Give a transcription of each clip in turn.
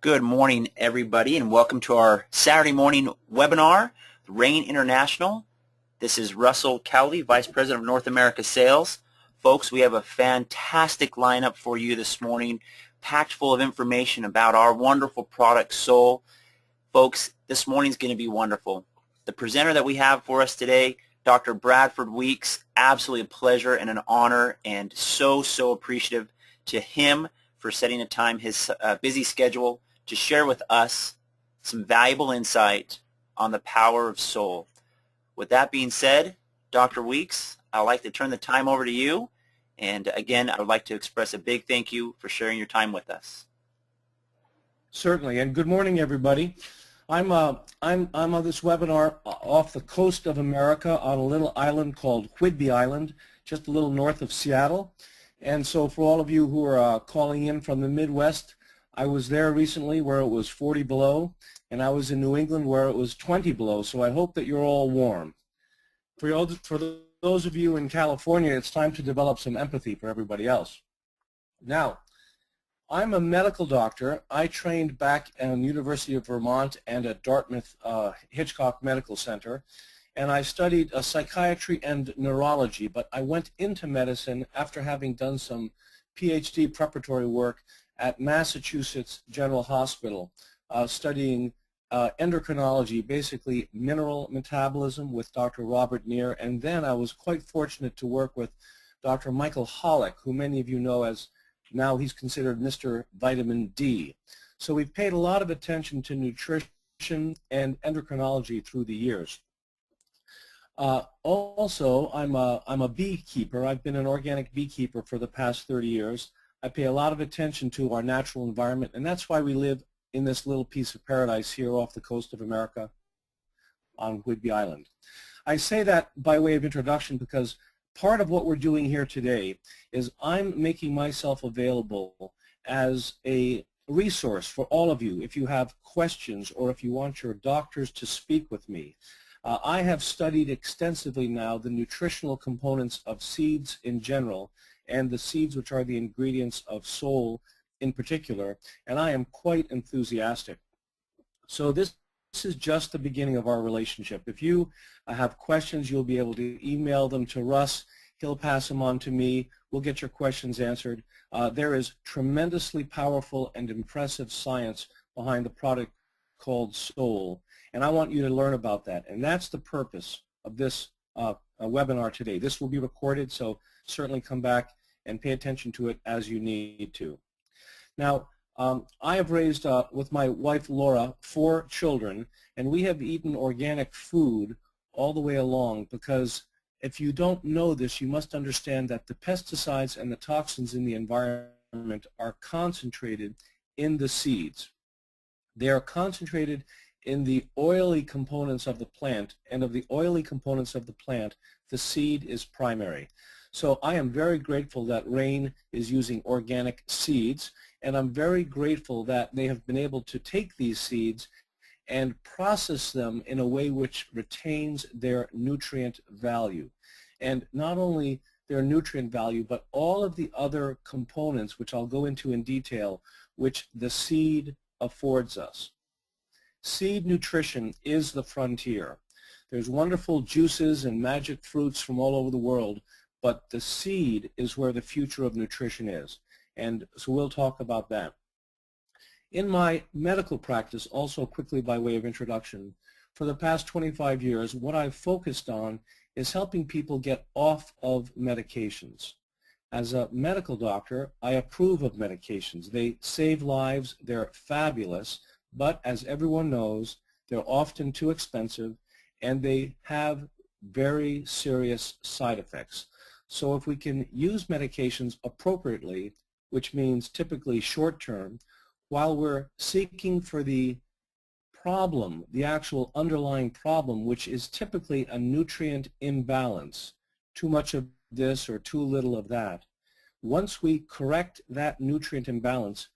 Good morning, everybody, and welcome to our Saturday morning webinar, Rain International. This is Russell Cowley, Vice President of North America Sales. Folks, we have a fantastic lineup for you this morning, packed full of information about our wonderful product, Soul. Folks, this morning is going to be wonderful. The presenter that we have for us today, Dr. Bradford Weeks, absolutely a pleasure and an honor, and so appreciative to him for setting a time, his busy schedule, to share with us some valuable insight on the power of soul. With that being said, Dr. Weeks, I'd like to turn the time over to you. And again, I would like to express a big thank you for sharing your time with us. Certainly, and good morning, everybody. I'm on this webinar off the coast of America on a little island called Whidbey Island, just a little north of Seattle. And so for all of you who are calling in from the Midwest, I was there recently where it was 40 below, and I was in New England where it was 20 below, so I hope that you're all warm. For those of you in California, it's time to develop some empathy for everybody else. Now, I'm a medical doctor. I trained back at the University of Vermont and at Dartmouth Hitchcock Medical Center, and I studied psychiatry and neurology, but I went into medicine after having done some PhD preparatory work at Massachusetts General Hospital, studying endocrinology, basically mineral metabolism with Dr. Robert Neer, and then I was quite fortunate to work with Dr. Michael Hollick, who many of you know as now he's considered Mr. Vitamin D. So we've paid a lot of attention to nutrition and endocrinology through the years. Also, I'm a beekeeper. I've been an organic beekeeper for the past 30 years. I pay a lot of attention to our natural environment, and that's why we live in this little piece of paradise here off the coast of America on Whidbey Island. I say that by way of introduction because part of what we're doing here today is I'm making myself available as a resource for all of you if you have questions or if you want your doctors to speak with me. I have studied extensively now the nutritional components of seeds in general and the seeds which are the ingredients of Soul in particular, and I am quite enthusiastic. So this is just the beginning of our relationship. If you have questions, you'll be able to email them to Russ. He'll pass them on to me. We'll get your questions answered. There is tremendously powerful and impressive science behind the product called Soul, and I want you to learn about that. And that's the purpose of this webinar today. This will be recorded, so certainly come back and pay attention to it as you need to. Now, I have raised, with my wife Laura, 4 children, and we have eaten organic food all the way along because if you don't know this, you must understand that the pesticides and the toxins in the environment are concentrated in the seeds. They are concentrated in the oily components of the plant, and of the oily components of the plant, the seed is primary. So I am very grateful that Rain is using organic seeds, and I'm very grateful that they have been able to take these seeds and process them in a way which retains their nutrient value. And not only their nutrient value, but all of the other components, which I'll go into in detail, which the seed affords us. Seed nutrition is the frontier. There's wonderful juices and magic fruits from all over the world, but the seed is where the future of nutrition is. And so we'll talk about that. In my medical practice, also quickly by way of introduction, for the past 25 years, what I've focused on is helping people get off of medications. As a medical doctor, I approve of medications. They save lives, they're fabulous, but as everyone knows, they're often too expensive and they have very serious side effects. So if we can use medications appropriately, which means typically short-term, while we're seeking for the problem, the actual underlying problem, which is typically a nutrient imbalance, too much of this or too little of that. Once we correct that nutrient imbalance,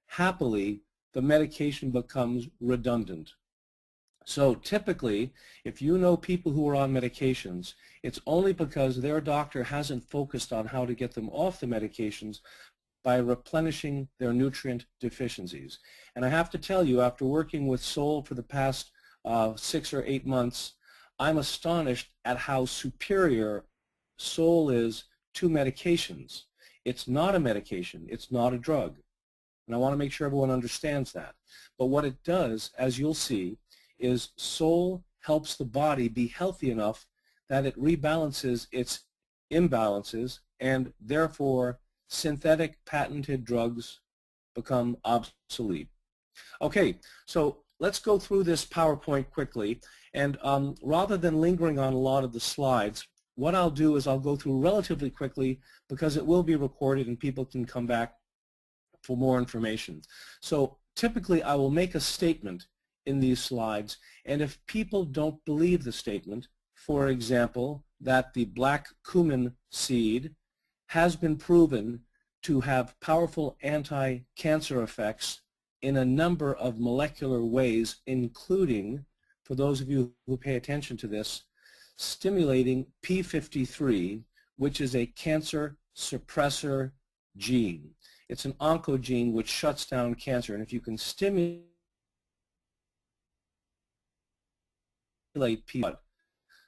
happily, the medication becomes redundant. So typically, if you know people who are on medications, it's only because their doctor hasn't focused on how to get them off the medications, by replenishing their nutrient deficiencies. And I have to tell you, after working with Soul for the past 6 or 8 months, I'm astonished at how superior Soul is to medications. It's not a medication. It's not a drug. And I want to make sure everyone understands that. But what it does, as you'll see, is Soul helps the body be healthy enough that it rebalances its imbalances, and therefore synthetic patented drugs become obsolete. Okay, so let's go through this PowerPoint quickly, and rather than lingering on a lot of the slides, what I'll do is I'll go through relatively quickly because it will be recorded and people can come back for more information. So typically I will make a statement in these slides, and if people don't believe the statement, for example, that the black cumin seed has been proven to have powerful anti-cancer effects in a number of molecular ways, including, for those of you who pay attention to this, stimulating p53, which is a cancer suppressor gene. It's an oncogene which shuts down cancer, and if you can stimulate p53,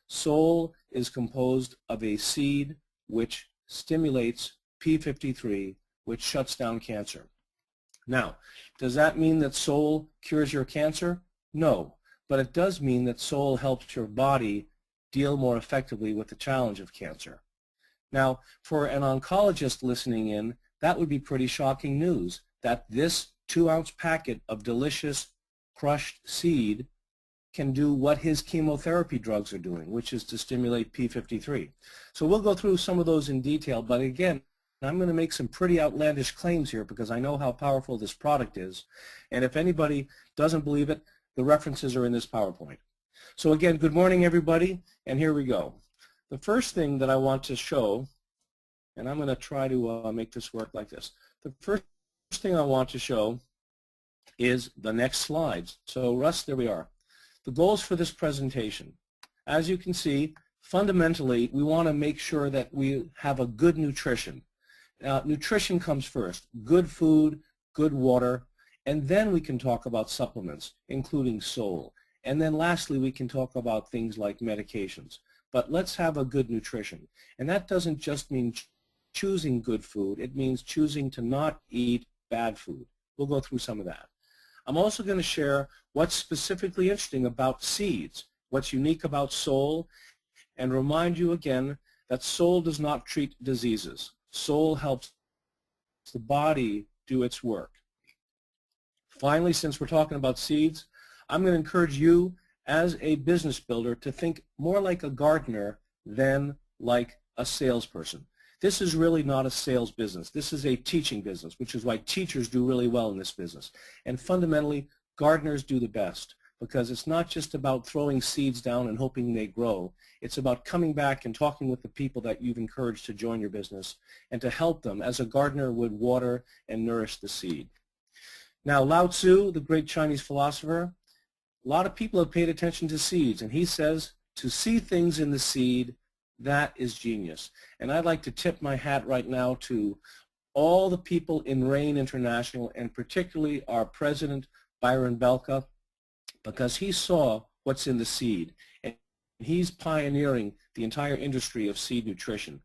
Soul is composed of a seed which stimulates p53, which shuts down cancer. Now, does that mean that Soul cures your cancer? No, but it does mean that Soul helps your body deal more effectively with the challenge of cancer. Now, for an oncologist listening in, that would be pretty shocking news, that this 2-ounce packet of delicious crushed seed can do what his chemotherapy drugs are doing, which is to stimulate p53. So we'll go through some of those in detail, but again, I'm going to make some pretty outlandish claims here because I know how powerful this product is, and if anybody doesn't believe it, the references are in this PowerPoint. So again, good morning everybody, and here we go. The first thing that I want to show, and I'm going to try to make this work like this. The first thing I want to show is the next slides. So Russ, there we are. The goals for this presentation. As you can see, fundamentally, we want to make sure that we have a good nutrition. Nutrition comes first, good food, good water, and then we can talk about supplements, including Soul. And then lastly, we can talk about things like medications. But let's have a good nutrition. And that doesn't just mean choosing good food, it means choosing to not eat bad food. We'll go through some of that. I'm also going to share what's specifically interesting about seeds, what's unique about Soul, and remind you again that Soul does not treat diseases. Soul helps the body do its work. Finally, since we're talking about seeds, I'm going to encourage you as a business builder to think more like a gardener than like a salesperson. This is really not a sales business. This is a teaching business, which is why teachers do really well in this business. And fundamentally, gardeners do the best because it's not just about throwing seeds down and hoping they grow. It's about coming back and talking with the people that you've encouraged to join your business and to help them as a gardener would water and nourish the seed. Now, Lao Tzu, the great Chinese philosopher, a lot of people have paid attention to seeds, and he says, to see things in the seed, that is genius. And I'd like to tip my hat right now to all the people in RAIN International, and particularly our president, Byron Belka, because he saw what's in the seed, and he's pioneering the entire industry of seed nutrition.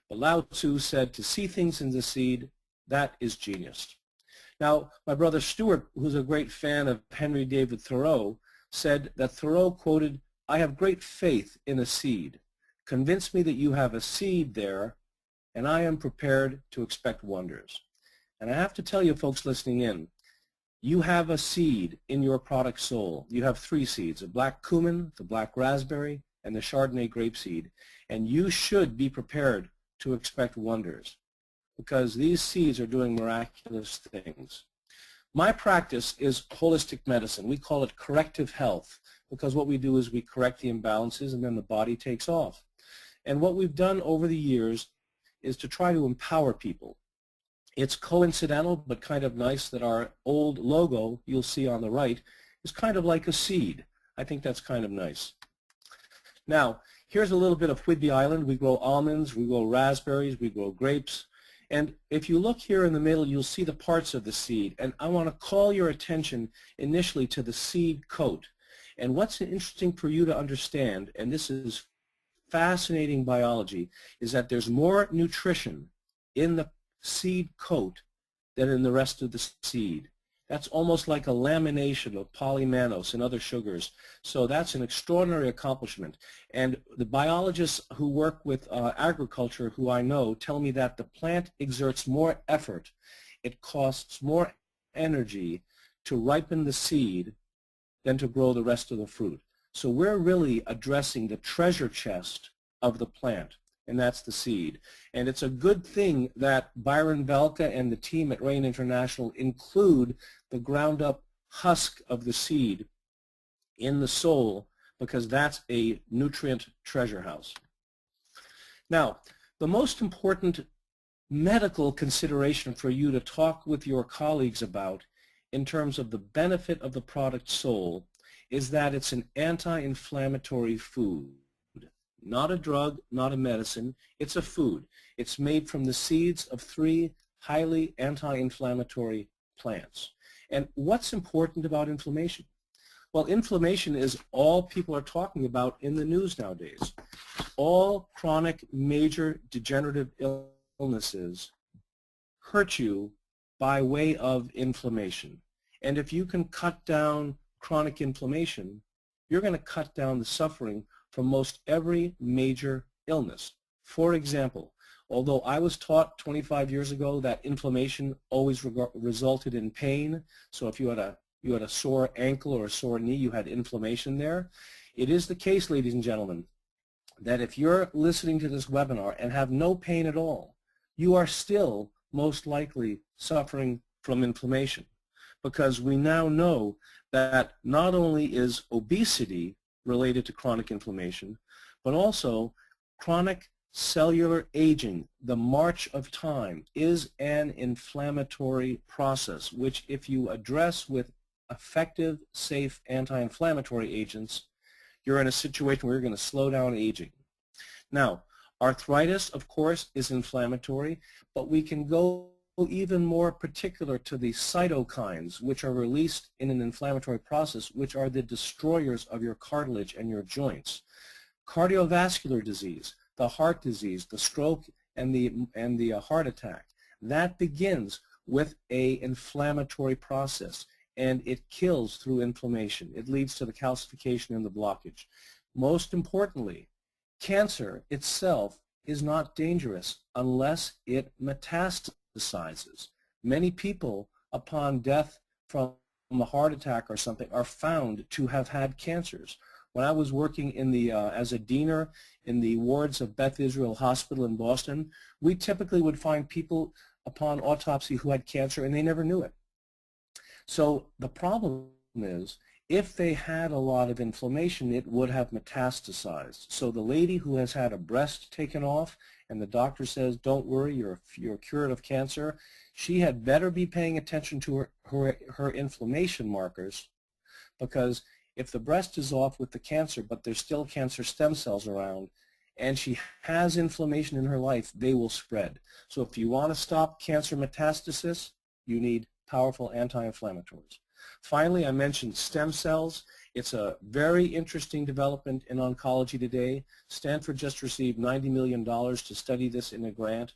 But Lao Tzu said, to see things in the seed, that is genius. Now, my brother Stuart, who's a great fan of Henry David Thoreau, said that Thoreau quoted, "I have great faith in a seed. Convince me that you have a seed there, and I am prepared to expect wonders." And I have to tell you, folks listening in, you have a seed in your product Soul. You have 3 seeds, a black cumin, the black raspberry, and the Chardonnay grape seed. And you should be prepared to expect wonders because these seeds are doing miraculous things. My practice is holistic medicine. We call it corrective health because what we do is we correct the imbalances and then the body takes off. And what we've done over the years is to try to empower people. It's coincidental but kind of nice that our old logo, you'll see on the right, is kind of like a seed. I think that's kind of nice. Now, here's a little bit of Whidbey Island. We grow almonds, we grow raspberries, we grow grapes, And if you look here in the middle, you'll see the parts of the seed. And I want to call your attention initially to the seed coat. And what's interesting for you to understand, and this is fascinating biology, is that there's more nutrition in the seed coat than in the rest of the seed. That's almost like a lamination of polymannose and other sugars. So that's an extraordinary accomplishment. And the biologists who work with agriculture, who I know, tell me that the plant exerts more effort. It costs more energy to ripen the seed than to grow the rest of the fruit. So we're really addressing the treasure chest of the plant, and that's the seed. And it's a good thing that Byron Velka and the team at Rain International include the ground-up husk of the seed in the sole, because that's a nutrient treasure house. Now, the most important medical consideration for you to talk with your colleagues about in terms of the benefit of the product sole is that it's an anti-inflammatory food. Not a drug, not a medicine, it's a food. It's made from the seeds of 3 highly anti-inflammatory plants. And what's important about inflammation? Well, inflammation is all people are talking about in the news nowadays. All chronic major degenerative illnesses hurt you by way of inflammation. And if you can cut down chronic inflammation, you're going to cut down the suffering from most every major illness. For example, although I was taught 25 years ago that inflammation always resulted in pain, so if you had a sore ankle or a sore knee, you had inflammation there. It is the case, ladies and gentlemen, that if you're listening to this webinar and have no pain at all, you are still most likely suffering from inflammation, because we now know that not only is obesity related to chronic inflammation, but also chronic cellular aging, the march of time, is an inflammatory process, which if you address with effective, safe anti-inflammatory agents, you're in a situation where you're going to slow down aging. Now, arthritis, of course, is inflammatory, but we can go even more particular to the cytokines, which are released in an inflammatory process, which are the destroyers of your cartilage and your joints. Cardiovascular disease, the heart disease, the stroke, and the heart attack, that begins with an inflammatory process, and it kills through inflammation. It leads to the calcification and the blockage. Most importantly, cancer itself is not dangerous unless it metastasizes. Many people, upon death from a heart attack or something, are found to have had cancers. When I was working in the, as a diener in the wards of Beth Israel Hospital in Boston, we typically would find people upon autopsy who had cancer and they never knew it. So the problem is, if they had a lot of inflammation, it would have metastasized. So the lady who has had a breast taken off and the doctor says, don't worry, you're cured of cancer, she had better be paying attention to her inflammation markers, because if the breast is off with the cancer but there's still cancer stem cells around and she has inflammation in her life, they will spread. So if you want to stop cancer metastasis, you need powerful anti-inflammatories. Finally, I mentioned stem cells. It's a very interesting development in oncology today. Stanford just received $90 million to study this in a grant.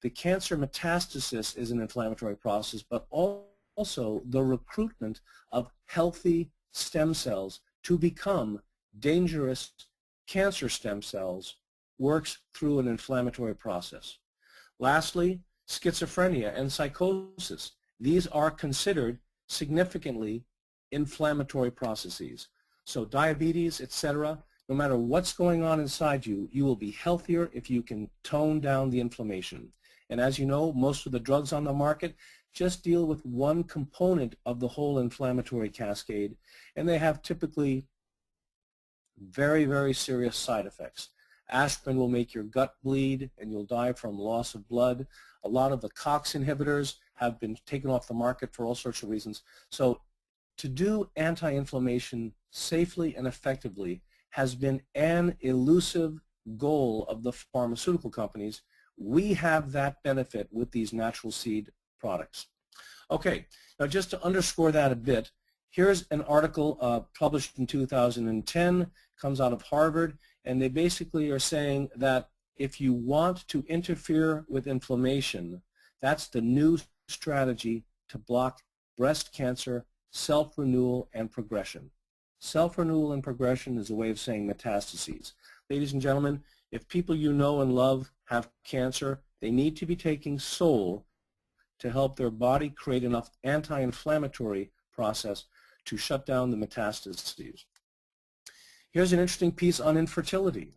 The cancer metastasis is an inflammatory process, but also the recruitment of healthy stem cells to become dangerous cancer stem cells works through an inflammatory process. Lastly, schizophrenia and psychosis. These are considered significantly inflammatory processes. So diabetes, etc., no matter what's going on inside you, you will be healthier if you can tone down the inflammation. And as you know, most of the drugs on the market just deal with one component of the whole inflammatory cascade, and they have typically very, very serious side effects. Aspirin will make your gut bleed and you'll die from loss of blood. A lot of the COX inhibitors have been taken off the market for all sorts of reasons. So to do anti-inflammation safely and effectively has been an elusive goal of the pharmaceutical companies, We have that benefit with these natural seed products. Okay, now just to underscore that a bit, here's an article published in 2010, comes out of Harvard, and they basically are saying that if you want to interfere with inflammation, that's the new strategy to block breast cancer, self-renewal, and progression. Self-renewal and progression is a way of saying metastases. Ladies and gentlemen, if people you know and love have cancer, they need to be taking SOL to help their body create enough anti-inflammatory process to shut down the metastases. Here's an interesting piece on infertility.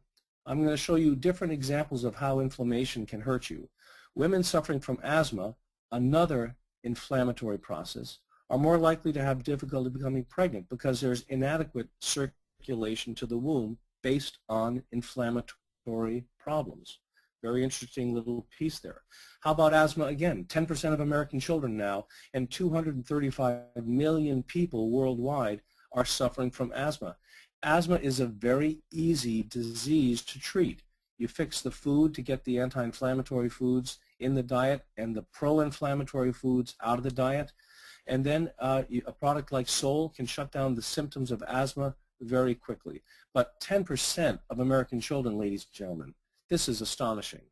I'm going to show you different examples of how inflammation can hurt you. Women suffering from asthma, another inflammatory process, are more likely to have difficulty becoming pregnant because there's inadequate circulation to the womb based on inflammatory problems. Very interesting little piece there. How about asthma again? 10% of American children now and 235 million people worldwide are suffering from asthma. Asthma is a very easy disease to treat. You fix the food to get the anti-inflammatory foods in the diet and the pro-inflammatory foods out of the diet, and then a product like SOL can shut down the symptoms of asthma very quickly. But 10% of American children, ladies and gentlemen, this is astonishing.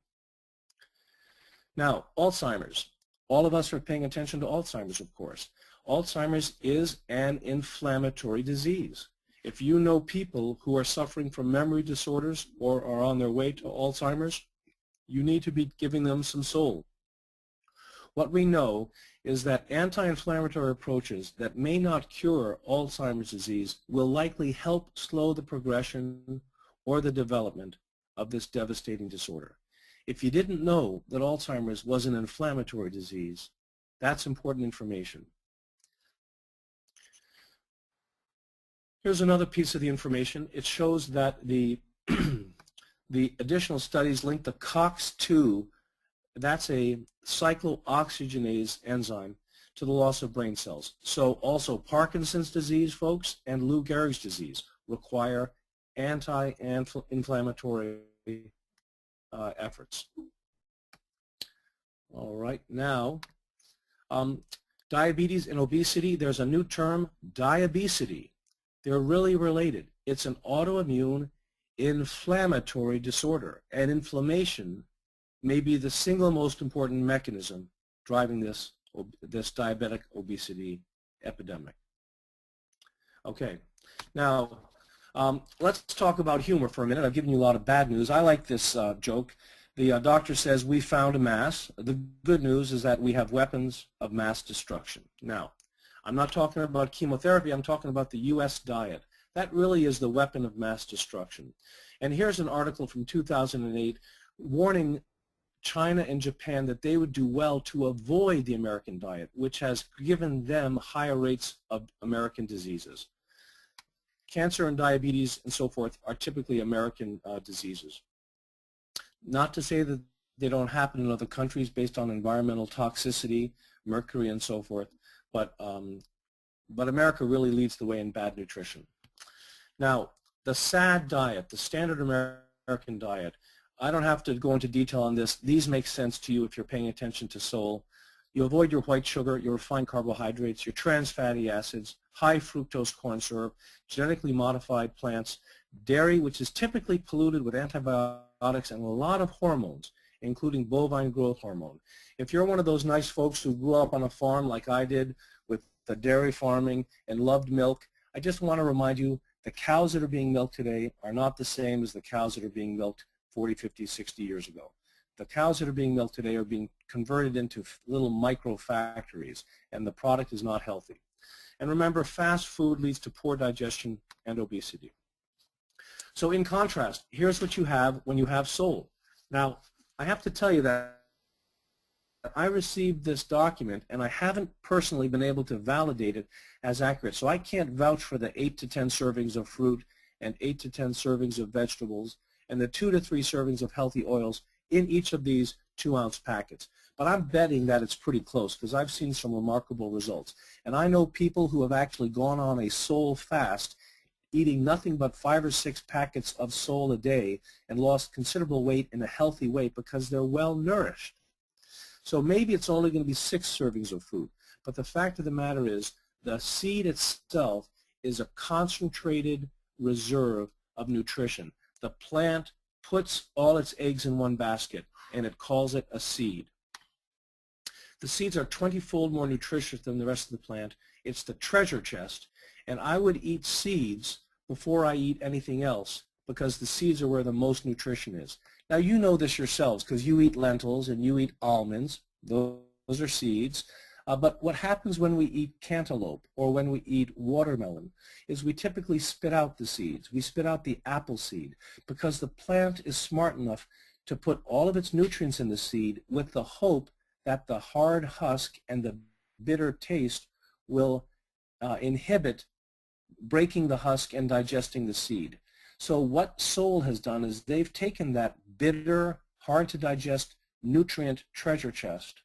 Now, Alzheimer's. All of us are paying attention to Alzheimer's, of course. Alzheimer's is an inflammatory disease. If you know people who are suffering from memory disorders or are on their way to Alzheimer's, you need to be giving them some SOL. What we know is that anti-inflammatory approaches that may not cure Alzheimer's disease will likely help slow the progression or the development of this devastating disorder. If you didn't know that Alzheimer's was an inflammatory disease, that's important information. Here's another piece of the information. It shows that the additional studies link the COX-2, that's a cyclooxygenase enzyme, to the loss of brain cells. So also Parkinson's disease, folks, and Lou Gehrig's disease require anti-inflammatory efforts. All right, now, diabetes and obesity, there's a new term, diabesity. They're really related. It's an autoimmune inflammatory disorder, and inflammation may be the single most important mechanism driving this diabetic obesity epidemic. Okay, now let's talk about humor for a minute. I've given you a lot of bad news. I like this joke. The doctor says, we found a mass. The good news is that we have weapons of mass destruction. Now, I'm not talking about chemotherapy. I'm talking about the U.S. diet. That really is the weapon of mass destruction. And here's an article from 2008 warning China and Japan that they would do well to avoid the American diet, which has given them higher rates of American diseases. Cancer and diabetes and so forth are typically American diseases. Not to say that they don't happen in other countries based on environmental toxicity, mercury and so forth, but America really leads the way in bad nutrition. Now, the SAD diet, the standard American diet, I don't have to go into detail on this. These make sense to you if you're paying attention to SOL. You avoid your white sugar, your refined carbohydrates, your trans fatty acids, high fructose corn syrup, genetically modified plants, dairy, which is typically polluted with antibiotics and a lot of hormones, including bovine growth hormone. If you're one of those nice folks who grew up on a farm like I did with the dairy farming and loved milk, I just want to remind you the cows that are being milked today are not the same as the cows that are being milked 40, 50, 60 years ago. The cows that are being milked today are being converted into little micro factories, and the product is not healthy. And remember, fast food leads to poor digestion and obesity. So in contrast, here's what you have when you have SOL. Now, I have to tell you that I received this document, and I haven't personally been able to validate it as accurate. So I can't vouch for the 8 to 10 servings of fruit and 8 to 10 servings of vegetables and the 2 to 3 servings of healthy oils in each of these 2-ounce packets. But I'm betting that it's pretty close because I've seen some remarkable results. And I know people who have actually gone on a SOL fast eating nothing but 5 or 6 packets of sole a day and lost considerable weight in a healthy way because they're well nourished. So maybe it's only going to be 6 servings of food, but the fact of the matter is the seed itself is a concentrated reserve of nutrition. The plant puts all its eggs in one basket, and it calls it a seed. The seeds are 20-fold more nutritious than the rest of the plant. It's the treasure chest, and I would eat seeds before I eat anything else because the seeds are where the most nutrition is. Now you know this yourselves because you eat lentils and you eat almonds. Those are seeds. But what happens when we eat cantaloupe or when we eat watermelon is we typically spit out the seeds. We spit out the apple seed because the plant is smart enough to put all of its nutrients in the seed with the hope that the hard husk and the bitter taste will inhibit breaking the husk and digesting the seed. So what Sole has done is they've taken that bitter, hard to digest nutrient treasure chest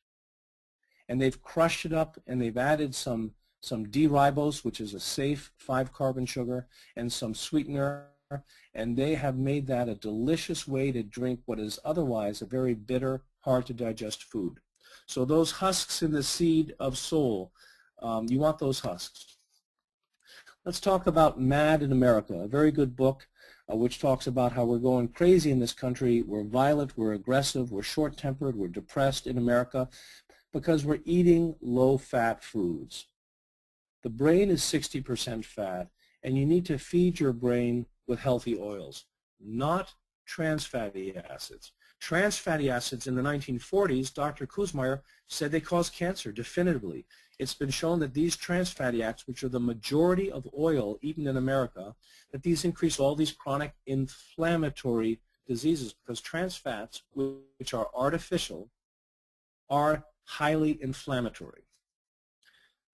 and they've crushed it up and they've added some D-ribose, which is a safe 5-carbon sugar, and some sweetener, and they have made that a delicious way to drink what is otherwise a very bitter, hard to digest food. So those husks in the seed of Sole, you want those husks. Let's talk about Mad in America, a very good book which talks about how we're going crazy in this country. We're violent, we're aggressive, we're short-tempered, we're depressed in America because we're eating low-fat foods. The brain is 60% fat, and you need to feed your brain with healthy oils, not trans fatty acids. Trans fatty acids in the 1940s, Dr. Kuzmaier said they cause cancer definitively. It's been shown that these trans fatty acids, which are the majority of oil eaten in America, that these increase all these chronic inflammatory diseases because trans fats, which are artificial, are highly inflammatory.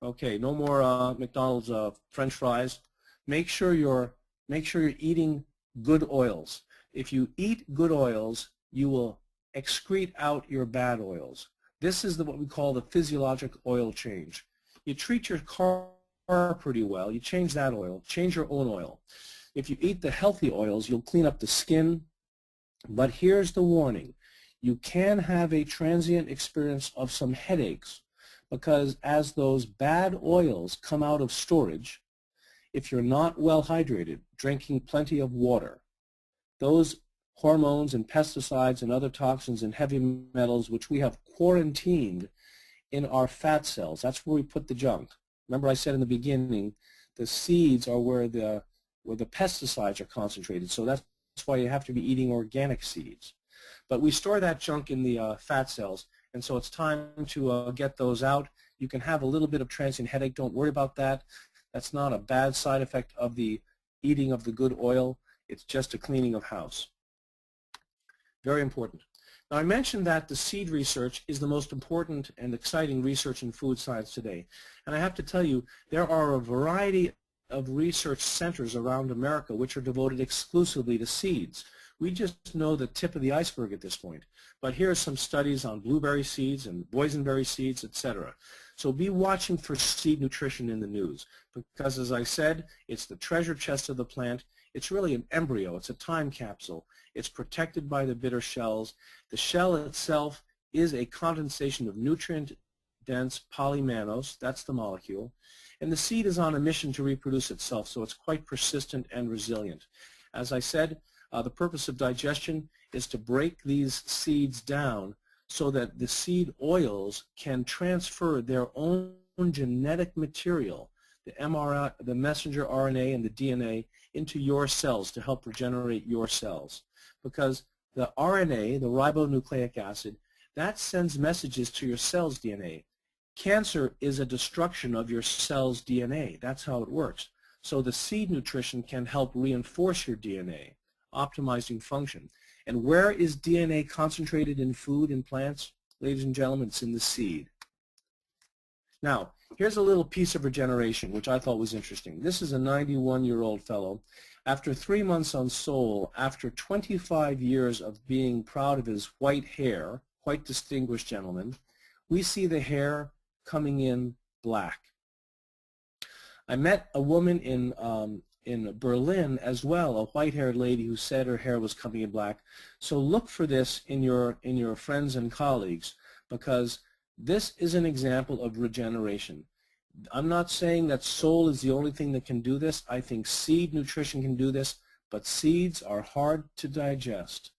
Okay, no more McDonald's French fries. Make sure you're eating good oils. If you eat good oils, you will excrete out your bad oils. This is what we call the physiologic oil change. You treat your car pretty well. You change that oil. Change your own oil. If you eat the healthy oils, you'll clean up the skin. But here's the warning. You can have a transient experience of some headaches because as those bad oils come out of storage, if you're not well hydrated, drinking plenty of water, those hormones and pesticides and other toxins and heavy metals which we have quarantined in our fat cells, that's where we put the junk. Remember I said in the beginning, the seeds are where the pesticides are concentrated, so that's why you have to be eating organic seeds. But we store that junk in the fat cells, and so it's time to get those out. You can have a little bit of transient headache. Don't worry about that. That's not a bad side effect of the eating of the good oil. It's just a cleaning of house. Very important. Now, I mentioned that the seed research is the most important and exciting research in food science today. And I have to tell you, there are a variety of research centers around America which are devoted exclusively to seeds. We just know the tip of the iceberg at this point. But here are some studies on blueberry seeds and boysenberry seeds, etc. So be watching for seed nutrition in the news because, as I said, it's the treasure chest of the plant. It's really an embryo. It's a time capsule. It's protected by the bitter shells. The shell itself is a condensation of nutrient-dense polymannose. That's the molecule. And the seed is on a mission to reproduce itself, so it's quite persistent and resilient. As I said, the purpose of digestion is to break these seeds down so that the seed oils can transfer their own genetic material, the mRNA, the messenger RNA and the DNA, into your cells to help regenerate your cells. Because the RNA, the ribonucleic acid, that sends messages to your cell's DNA. Cancer is a destruction of your cell's DNA. That's how it works. So the seed nutrition can help reinforce your DNA, optimizing function. And where is DNA concentrated in food in plants? Ladies and gentlemen, it's in the seed. Now, here's a little piece of regeneration, which I thought was interesting. This is a 91-year-old fellow. After 3 months on Sole, after 25 years of being proud of his white hair, quite distinguished gentleman, we see the hair coming in black. I met a woman in in Berlin as well, a white-haired lady who said her hair was coming in black. So look for this in your friends and colleagues, because this is an example of regeneration. I'm not saying that Sol is the only thing that can do this. I think seed nutrition can do this, but seeds are hard to digest,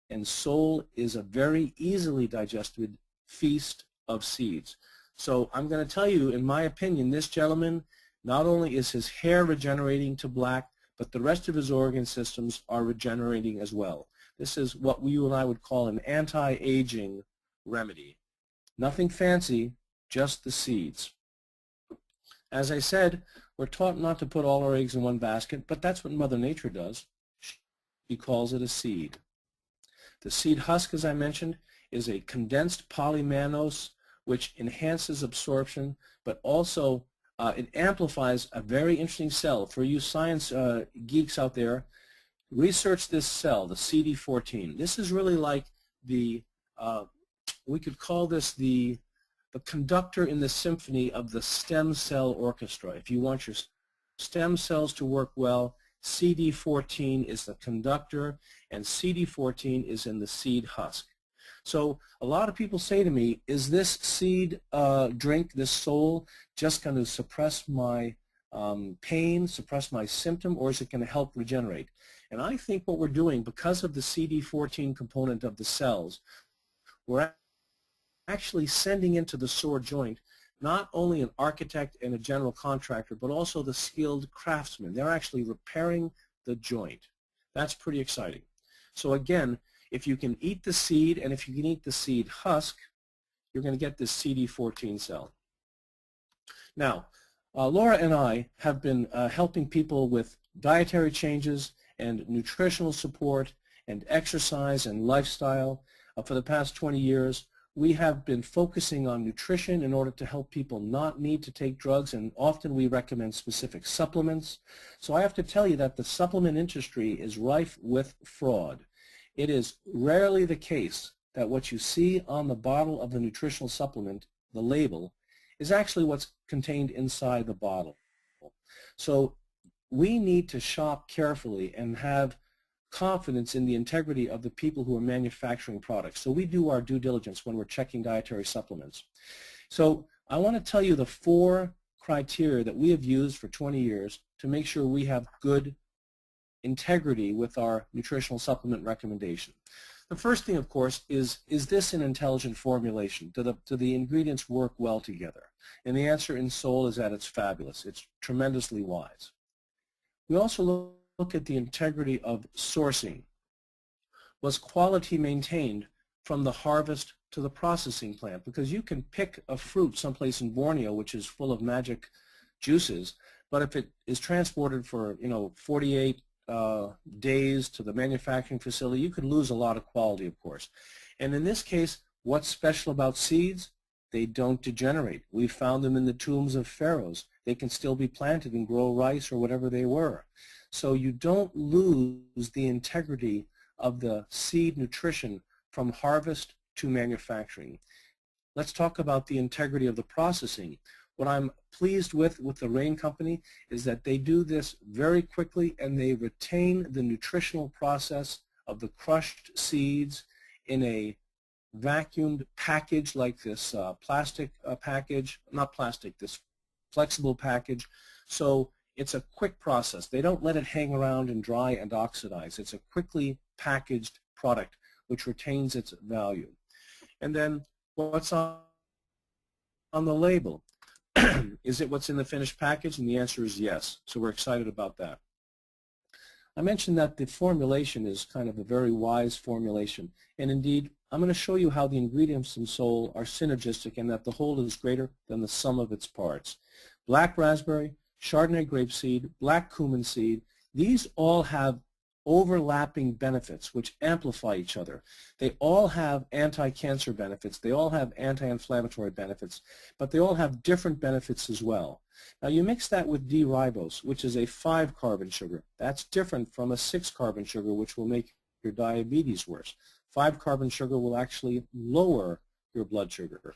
and Sol is a very easily digested feast of seeds. So I'm going to tell you, in my opinion, this gentleman, not only is his hair regenerating to black, but the rest of his organ systems are regenerating as well. This is what you and I would call an anti-aging remedy. Nothing fancy, just the seeds. As I said, we're taught not to put all our eggs in one basket, but that's what Mother Nature does. She calls it a seed. The seed husk, as I mentioned, is a condensed polymannose which enhances absorption, but also it amplifies a very interesting cell. For you science geeks out there, research this cell, the CD14. This is really like the, we could call this the conductor in the symphony of the stem cell orchestra. If you want your stem cells to work well, CD14 is the conductor, and CD14 is in the seed husk. So a lot of people say to me, is this seed drink, this Sol, just going to suppress my pain, suppress my symptom, or is it going to help regenerate? And I think what we're doing, because of the CD14 component of the cells, we're actually sending into the sore joint not only an architect and a general contractor, but also the skilled craftsman. They're actually repairing the joint. That's pretty exciting. So again, if you can eat the seed and if you can eat the seed husk, you're going to get this CD14 cell. Now, Laura and I have been helping people with dietary changes and nutritional support and exercise and lifestyle for the past 20 years. We have been focusing on nutrition in order to help people not need to take drugs, and often we recommend specific supplements. So I have to tell you that the supplement industry is rife with fraud. It is rarely the case that what you see on the bottle of the nutritional supplement, the label, is actually what's contained inside the bottle. So we need to shop carefully and have confidence in the integrity of the people who are manufacturing products. So we do our due diligence when we're checking dietary supplements. So I want to tell you the 4 criteria that we have used for 20 years to make sure we have good integrity with our nutritional supplement recommendation. The first thing, of course, is this an intelligent formulation? Do the ingredients work well together? And the answer in Sol is that it's fabulous. It's tremendously wise. We also look at the integrity of sourcing. Was quality maintained from the harvest to the processing plant? Because you can pick a fruit someplace in Borneo which is full of magic juices, but if it is transported for 48 days to the manufacturing facility, you could lose a lot of quality, of course. And in this case, what's special about seeds? They don't degenerate. We found them in the tombs of pharaohs. They can still be planted and grow rice or whatever they were. So you don't lose the integrity of the seed nutrition from harvest to manufacturing. Let's talk about the integrity of the processing. What I'm pleased with the Rain Company is that they do this very quickly, and they retain the nutritional process of the crushed seeds in a vacuumed package like this plastic package, not plastic, this flexible package. So it's a quick process. They don't let it hang around and dry and oxidize. It's a quickly packaged product which retains its value. And then what's on the label? Is it what's in the finished package? And the answer is yes. So we're excited about that. I mentioned that the formulation is kind of a very wise formulation. And indeed, I'm going to show you how the ingredients in Sol are synergistic and that the whole is greater than the sum of its parts. Black raspberry, Chardonnay grapeseed, black cumin seed, these all have overlapping benefits which amplify each other. They all have anti-cancer benefits, they all have anti-inflammatory benefits, but they all have different benefits as well. Now you mix that with D-ribose, which is a 5-carbon sugar. That's different from a 6-carbon sugar, which will make your diabetes worse. 5-carbon sugar will actually lower your blood sugar.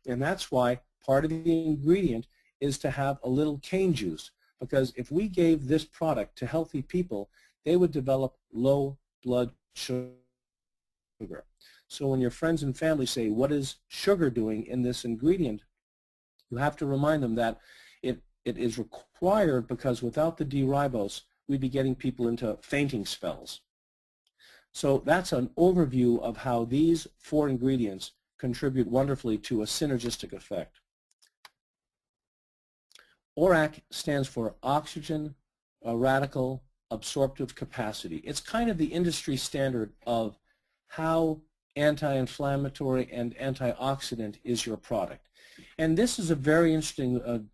And that's why part of the ingredient is to have a little cane juice, because if we gave this product to healthy people, they would develop low blood sugar. So when your friends and family say, what is sugar doing in this ingredient, you have to remind them that it is required because without the D-ribose, we'd be getting people into fainting spells. So that's an overview of how these 4 ingredients contribute wonderfully to a synergistic effect. ORAC stands for oxygen radical absorptive capacity. It's kind of the industry standard of how anti-inflammatory and antioxidant is your product. And this is a very interesting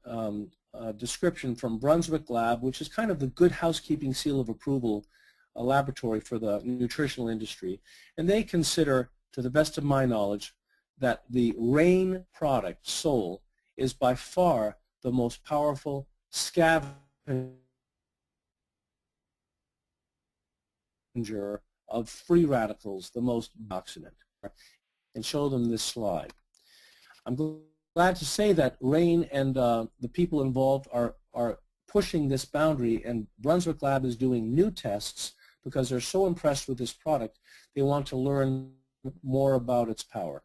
description from Brunswick Lab, which is kind of the good housekeeping seal of approval laboratory for the nutritional industry. And they consider, to the best of my knowledge, that the Rain product, Sol, is by far the most powerful scavenger of free radicals, the most oxidant. And show them this slide. I'm glad to say that Rain and the people involved are pushing this boundary, and Brunswick Lab is doing new tests because they're so impressed with this product, they want to learn more about its power.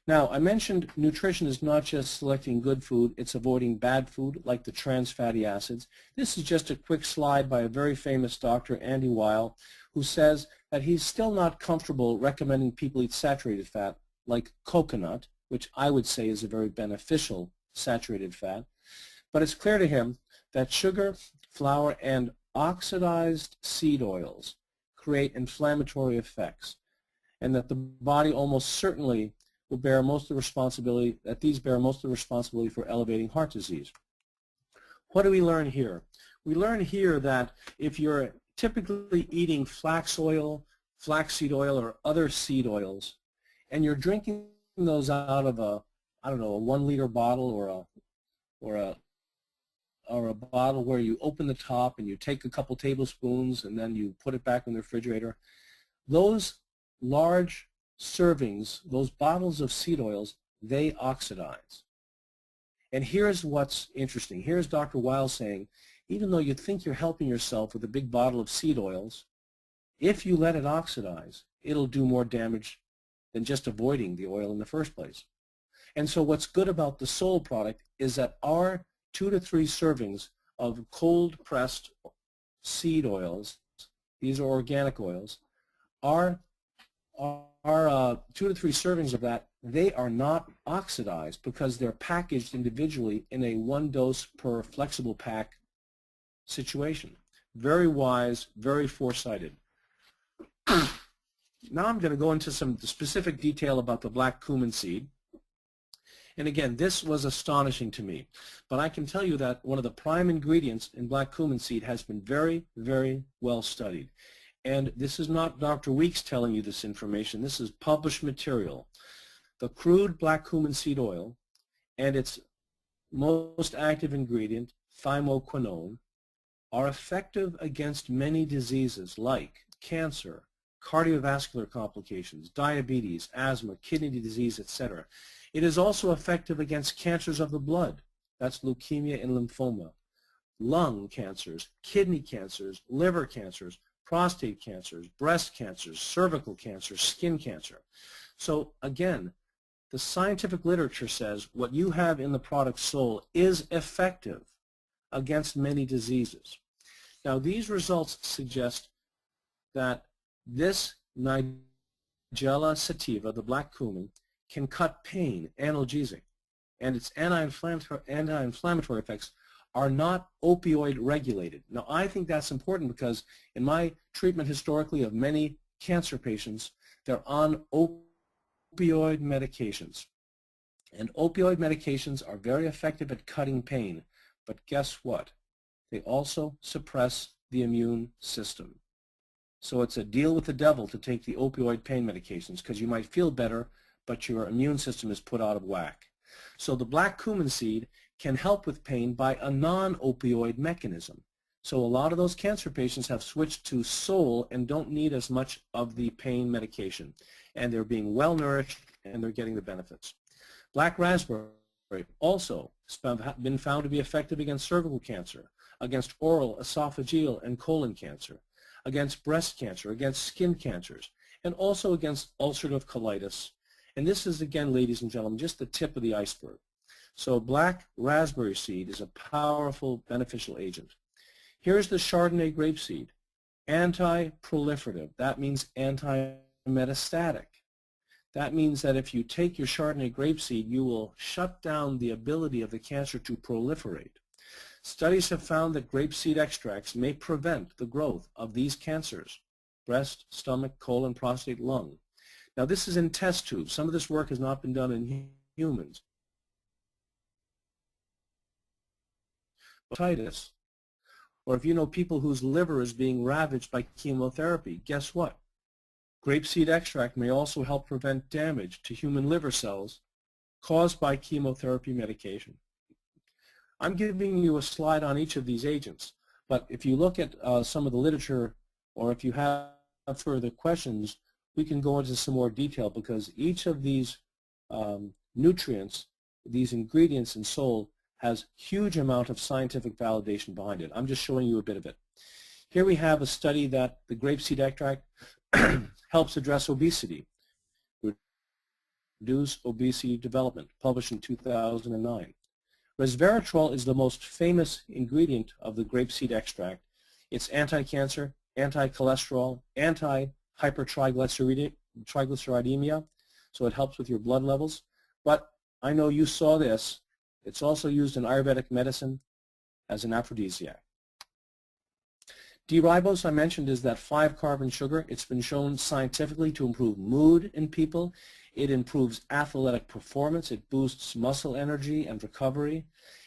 Now, I mentioned nutrition is not just selecting good food, it's avoiding bad food like the trans fatty acids. This is just a quick slide by a very famous doctor, Andy Weil, who says that he's still not comfortable recommending people eat saturated fat like coconut, which I would say is a very beneficial saturated fat. But it's clear to him that sugar, flour, and oxidized seed oils create inflammatory effects, and that the body almost certainly will bear most of the responsibility, that these bear most of the responsibility for elevating heart disease. What do we learn here? We learn here that if you're typically eating flax oil, flaxseed oil, or other seed oils, and you're drinking those out of a, I don't know, a 1-liter bottle or a bottle where you open the top and you take a couple tablespoons and then you put it back in the refrigerator, those large servings, those bottles of seed oils, they oxidize. And here's what's interesting. Here's Dr. Weil saying, even though you think you're helping yourself with a big bottle of seed oils, if you let it oxidize, it'll do more damage than just avoiding the oil in the first place. And so what's good about the Sol product is that our 2 to 3 servings of cold-pressed seed oils, these are organic oils, our 2 to 3 servings of that, they are not oxidized because they're packaged individually in a 1 dose per flexible pack situation. Very wise, very foresighted. Now I'm going to go into some specific detail about the black cumin seed. And again, this was astonishing to me. But I can tell you that one of the prime ingredients in black cumin seed has been very, very well studied. And this is not Dr. Weeks telling you this information. This is published material. The crude black cumin seed oil and its most active ingredient, thymoquinone, are effective against many diseases like cancer, cardiovascular complications, diabetes, asthma, kidney disease, etc. It is also effective against cancers of the blood. That's leukemia and lymphoma, lung cancers, kidney cancers, liver cancers, prostate cancers, breast cancers, cervical cancer, skin cancer. So again, the scientific literature says what you have in the product Sol is effective against many diseases. Now these results suggest that this Nigella sativa, the black cumin, can cut pain, analgesic, and its anti-inflammatory effects are not opioid regulated. Now I think that's important because in my treatment historically of many cancer patients, they're on opioid medications. And opioid medications are very effective at cutting pain, but guess what? They also suppress the immune system. So it's a deal with the devil to take the opioid pain medications because you might feel better, but your immune system is put out of whack. So the black cumin seed can help with pain by a non-opioid mechanism. So a lot of those cancer patients have switched to Sol and don't need as much of the pain medication. And they're being well nourished and they're getting the benefits. Black raspberry also has been found to be effective against cervical cancer, against oral, esophageal, and colon cancer, against breast cancer, against skin cancers, and also against ulcerative colitis. And this is, again, ladies and gentlemen, just the tip of the iceberg. So black raspberry seed is a powerful beneficial agent. Here's the Chardonnay grapeseed, anti-proliferative. That means anti-metastatic. That means that if you take your Chardonnay grapeseed, you will shut down the ability of the cancer to proliferate. Studies have found that grapeseed extracts may prevent the growth of these cancers: breast, stomach, colon, prostate, lung. Now this is in test tubes. Some of this work has not been done in humans. Hepatitis, or if you know people whose liver is being ravaged by chemotherapy, guess what? Grapeseed extract may also help prevent damage to human liver cells caused by chemotherapy medication. I'm giving you a slide on each of these agents, but if you look at some of the literature, or if you have further questions, we can go into some more detail, because each of these nutrients, these ingredients in Sol, has huge amount of scientific validation behind it. I'm just showing you a bit of it. Here we have a study that the grapeseed extract helps address obesity, reduce obesity development, published in 2009. Resveratrol is the most famous ingredient of the grapeseed extract. It's anti-cancer, anti-cholesterol, anti-hypertriglyceridemia, so it helps with your blood levels. But I know you saw this. It's also used in Ayurvedic medicine as an aphrodisiac. D-ribose, I mentioned, is that 5-carbon sugar. It's been shown scientifically to improve mood in people. It improves athletic performance. It boosts muscle energy and recovery.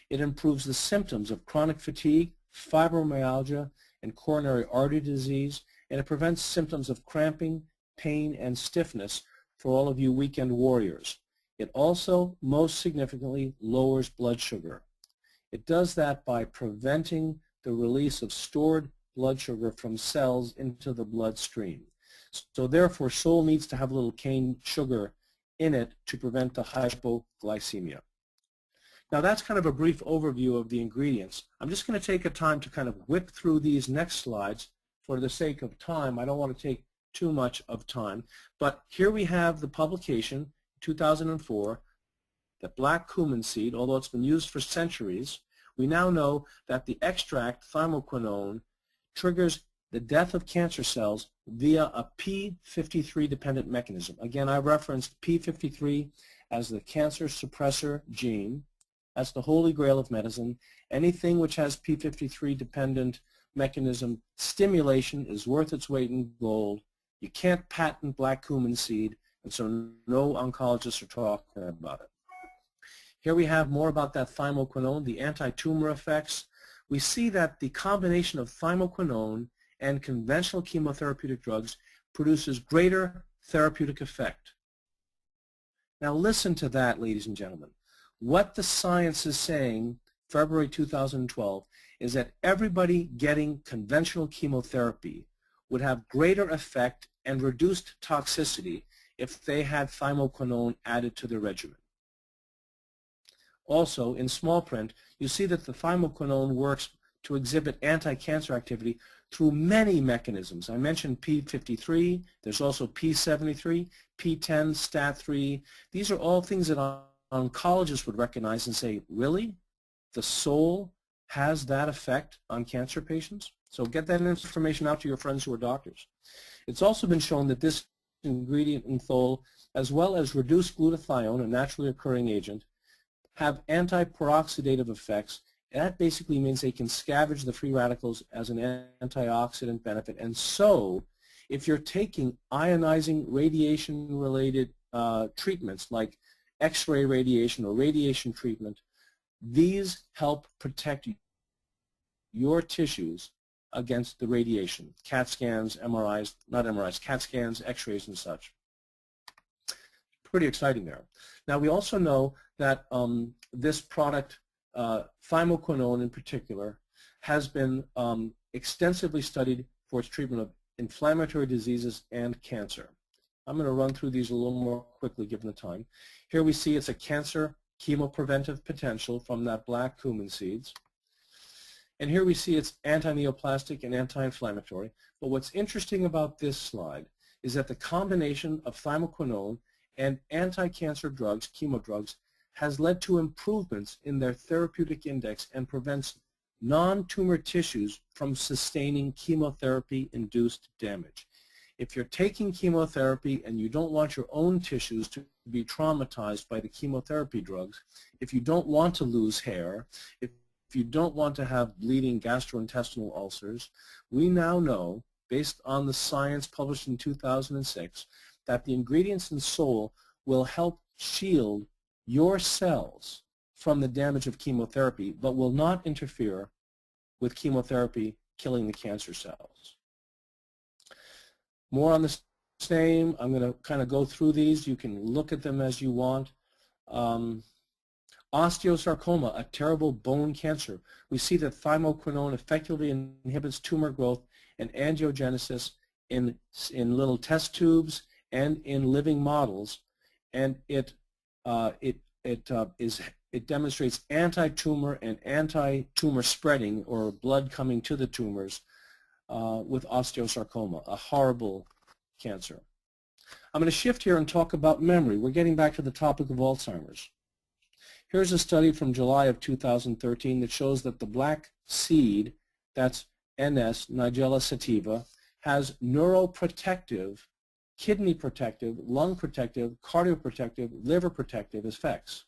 It improves the symptoms of chronic fatigue, fibromyalgia, and coronary artery disease. And it prevents symptoms of cramping, pain, and stiffness for all of you weekend warriors. It also, most significantly, lowers blood sugar. It does that by preventing the release of stored blood sugar from cells into the bloodstream. So therefore, Sol needs to have a little cane sugar in it to prevent the hypoglycemia. Now that's kind of a brief overview of the ingredients. I'm just going to take a time to kind of whip through these next slides for the sake of time. I don't want to take too much of time. But here we have the publication, 2004, that black cumin seed, although it's been used for centuries, we now know that the extract, thymoquinone, triggers the death of cancer cells via a p53-dependent mechanism. Again, I referenced p53 as the cancer suppressor gene. That's the holy grail of medicine. Anything which has p53-dependent mechanism stimulation is worth its weight in gold. You can't patent black cumin seed, and so no oncologists are talking about it. Here we have more about that thymoquinone, the anti-tumor effects. We see that the combination of thymoquinone and conventional chemotherapeutic drugs produces greater therapeutic effect. Now listen to that, ladies and gentlemen. What the science is saying, February 2012, is that everybody getting conventional chemotherapy would have greater effect and reduced toxicity if they had thymoquinone added to their regimen. Also, in small print, you see that the thymoquinone works to exhibit anti-cancer activity through many mechanisms. I mentioned p53, there's also p73, p10, STAT3. These are all things that oncologists would recognize and say, really? The Sol has that effect on cancer patients? So get that information out to your friends who are doctors. It's also been shown that this ingredient in Sol, as well as reduced glutathione, a naturally occurring agent, have anti-peroxidative effects. And that basically means they can scavenge the free radicals as an antioxidant benefit. And so, if you're taking ionizing radiation-related treatments like X-ray radiation or radiation treatment, these help protect your tissues against the radiation. CAT scans, MRIs, not MRIs, CAT scans, X-rays and such. Pretty exciting there. Now we also know that this product, thymoquinone in particular, has been extensively studied for its treatment of inflammatory diseases and cancer. I'm going to run through these a little more quickly given the time. Here we see it's a cancer chemopreventive potential from that black cumin seeds. And here we see it's anti-neoplastic and anti-inflammatory. But what's interesting about this slide is that the combination of thymoquinone and anti-cancer drugs, chemo drugs, has led to improvements in their therapeutic index and prevents non-tumor tissues from sustaining chemotherapy-induced damage. If you're taking chemotherapy and you don't want your own tissues to be traumatized by the chemotherapy drugs, if you don't want to lose hair, if you don't want to have bleeding gastrointestinal ulcers, we now know, based on the science published in 2006, that the ingredients in Sol will help shield your cells from the damage of chemotherapy, but will not interfere with chemotherapy killing the cancer cells. More on the same. I'm going to kind of go through these. You can look at them as you want. Osteosarcoma, a terrible bone cancer. We see that thymoquinone effectively inhibits tumor growth and angiogenesis in little test tubes and in living models, and it demonstrates anti-tumor and anti-tumor spreading, or blood coming to the tumors, with osteosarcoma, a horrible cancer. I'm going to shift here and talk about memory. We're getting back to the topic of Alzheimer's. Here's a study from July of 2013 that shows that the black seed, that's NS, Nigella sativa, has neuroprotective, kidney protective, lung protective, cardioprotective, liver protective effects.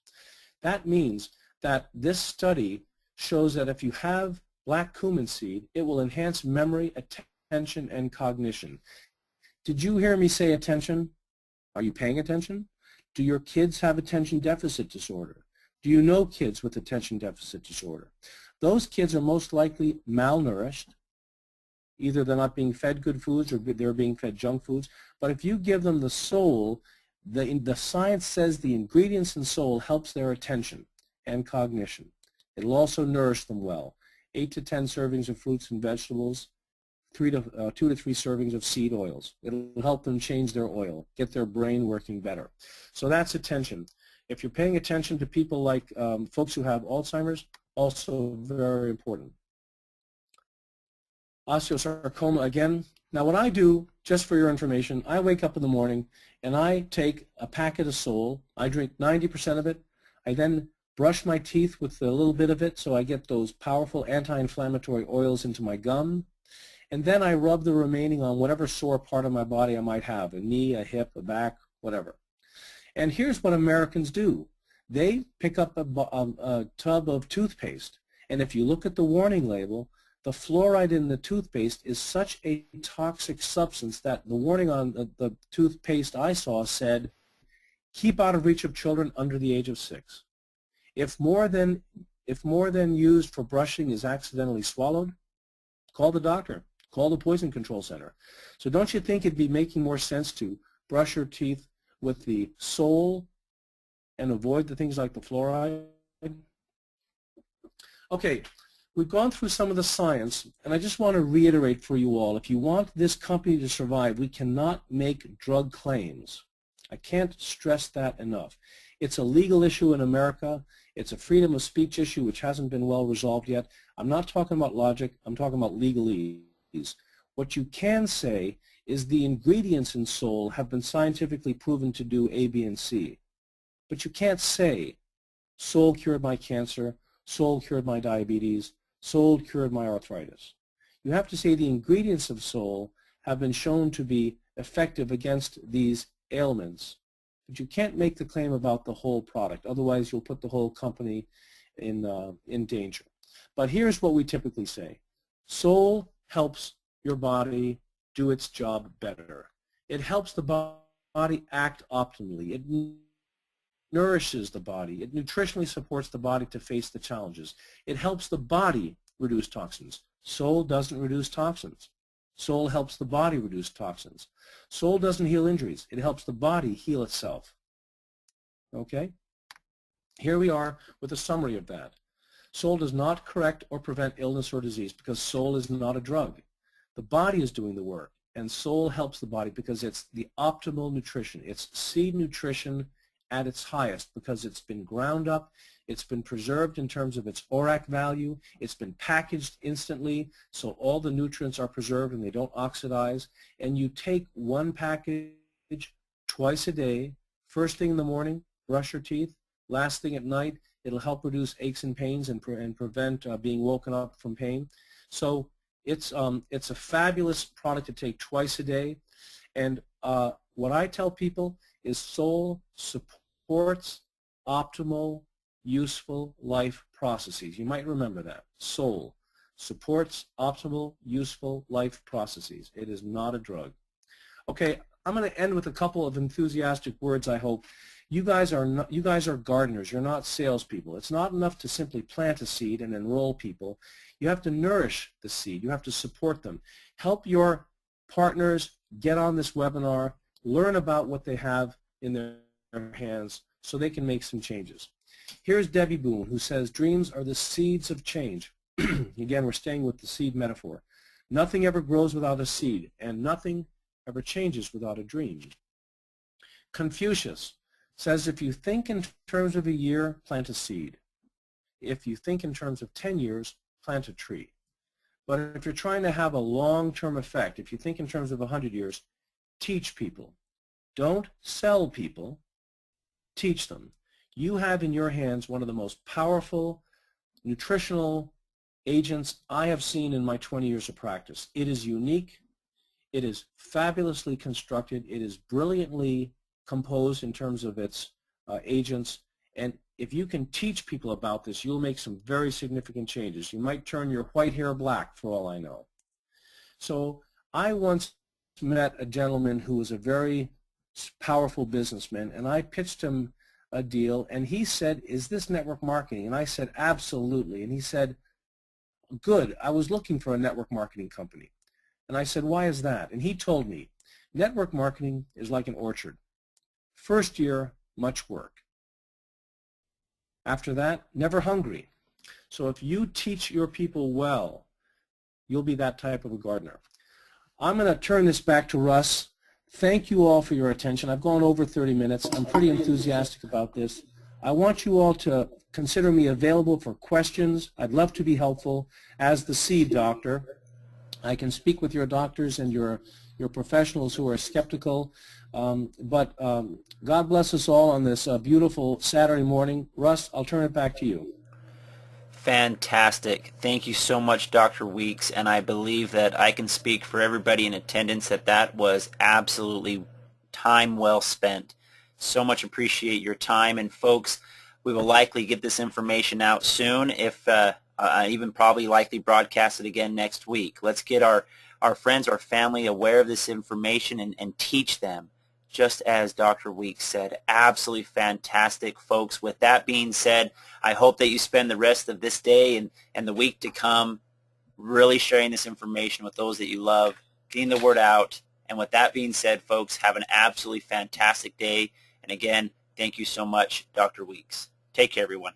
That means that this study shows that if you have black cumin seed, it will enhance memory, attention, and cognition. Did you hear me say attention? Are you paying attention? Do your kids have attention deficit disorder? Do you know kids with attention deficit disorder? Those kids are most likely malnourished. Either they're not being fed good foods or they're being fed junk foods. But if you give them the Sol, the science says the ingredients in Sol helps their attention and cognition. It'll also nourish them well. 8 to 10 servings of fruits and vegetables, 2 to 3 servings of seed oils. It'll help them change their oil, get their brain working better. So that's attention. If you're paying attention to people like folks who have Alzheimer's, also very important. Osteosarcoma again. Now what I do, just for your information, I wake up in the morning and I take a packet of Sol. I drink 90% of it. I then brush my teeth with a little bit of it so I get those powerful anti-inflammatory oils into my gum. And then I rub the remaining on whatever sore part of my body I might have, a knee, a hip, a back, whatever. And here's what Americans do. They pick up a tub of toothpaste, and if you look at the warning label, the fluoride in the toothpaste is such a toxic substance that the warning on the toothpaste I saw said, keep out of reach of children under the age of 6. If more than used for brushing is accidentally swallowed, call the doctor, call the Poison Control Center. So don't you think it'd be making more sense to brush your teeth with the Sol and avoid the things like the fluoride? Okay, we've gone through some of the science, and I just want to reiterate for you all, if you want this company to survive, we cannot make drug claims. I can't stress that enough. It's a legal issue in America. It's a freedom of speech issue which hasn't been well resolved yet. I'm not talking about logic. I'm talking about legalese. What you can say is the ingredients in Sol have been scientifically proven to do A, B, and C. But you can't say Sol cured my cancer, Sol cured my diabetes, Sol cured my arthritis. You have to say the ingredients of Sol have been shown to be effective against these ailments. But you can't make the claim about the whole product. Otherwise, you'll put the whole company in danger. But here's what we typically say. Sol helps your body do its job better. It helps the body act optimally. It nourishes the body. It nutritionally supports the body to face the challenges. It helps the body reduce toxins. Sol doesn't reduce toxins. Sol helps the body reduce toxins. Sol doesn't heal injuries. It helps the body heal itself. Okay? Here we are with a summary of that. Sol does not correct or prevent illness or disease because Sol is not a drug. The body is doing the work, and Sol helps the body because it's the optimal nutrition. It's seed nutrition at its highest because it's been ground up, it's been preserved in terms of its ORAC value, it's been packaged instantly so all the nutrients are preserved and they don't oxidize, and you take one package twice a day, first thing in the morning, brush your teeth, last thing at night, it'll help reduce aches and pains and prevent being woken up from pain. So it's a fabulous product to take twice a day, and what I tell people is Soul supports optimal, useful life processes. You might remember that. Soul supports optimal, useful life processes. It is not a drug. Okay, I'm going to end with a couple of enthusiastic words, I hope. You guys are gardeners. You're not salespeople. It's not enough to simply plant a seed and enroll people. You have to nourish the seed. You have to support them. Help your partners get on this webinar, learn about what they have in their hands so they can make some changes. Here's Debbie Boone, who says, dreams are the seeds of change. Again, we're staying with the seed metaphor. Nothing ever grows without a seed, and nothing ever changes without a dream. Confucius says, if you think in terms of a year, plant a seed. If you think in terms of 10 years, plant a tree. But if you're trying to have a long-term effect, if you think in terms of 100 years, teach people. Don't sell people, teach them. You have in your hands one of the most powerful nutritional agents I have seen in my 20 years of practice. It is unique. It is fabulously constructed. It is brilliantly composed in terms of its agents. And if you can teach people about this, you'll make some very significant changes. You might turn your white hair black, for all I know. So I once met a gentleman who was a very powerful businessman, and I pitched him a deal, and he said, is this network marketing? And I said, absolutely. And he said, good, I was looking for a network marketing company. And I said, why is that? And he told me, network marketing is like an orchard. First year, much work. After that, never hungry. So if you teach your people well, you'll be that type of a gardener. I'm going to turn this back to Russ. Thank you all for your attention. I've gone over 30 minutes. I'm pretty enthusiastic about this. I want you all to consider me available for questions. I'd love to be helpful as the seed doctor. I can speak with your doctors and your professionals who are skeptical. But God bless us all on this beautiful Saturday morning. Russ, I'll turn it back to you. Fantastic. Thank you so much, Dr. Weeks, and I believe that I can speak for everybody in attendance that that was absolutely time well spent. So much appreciate your time, and folks, we will likely get this information out soon, if even probably likely broadcast it again next week. Let's get our friends, our family aware of this information and teach them, just as Dr. Weeks said. Absolutely fantastic, folks. With that being said, I hope that you spend the rest of this day and the week to come really sharing this information with those that you love, getting the word out. And with that being said, folks, have an absolutely fantastic day. And again, thank you so much, Dr. Weeks. Take care, everyone.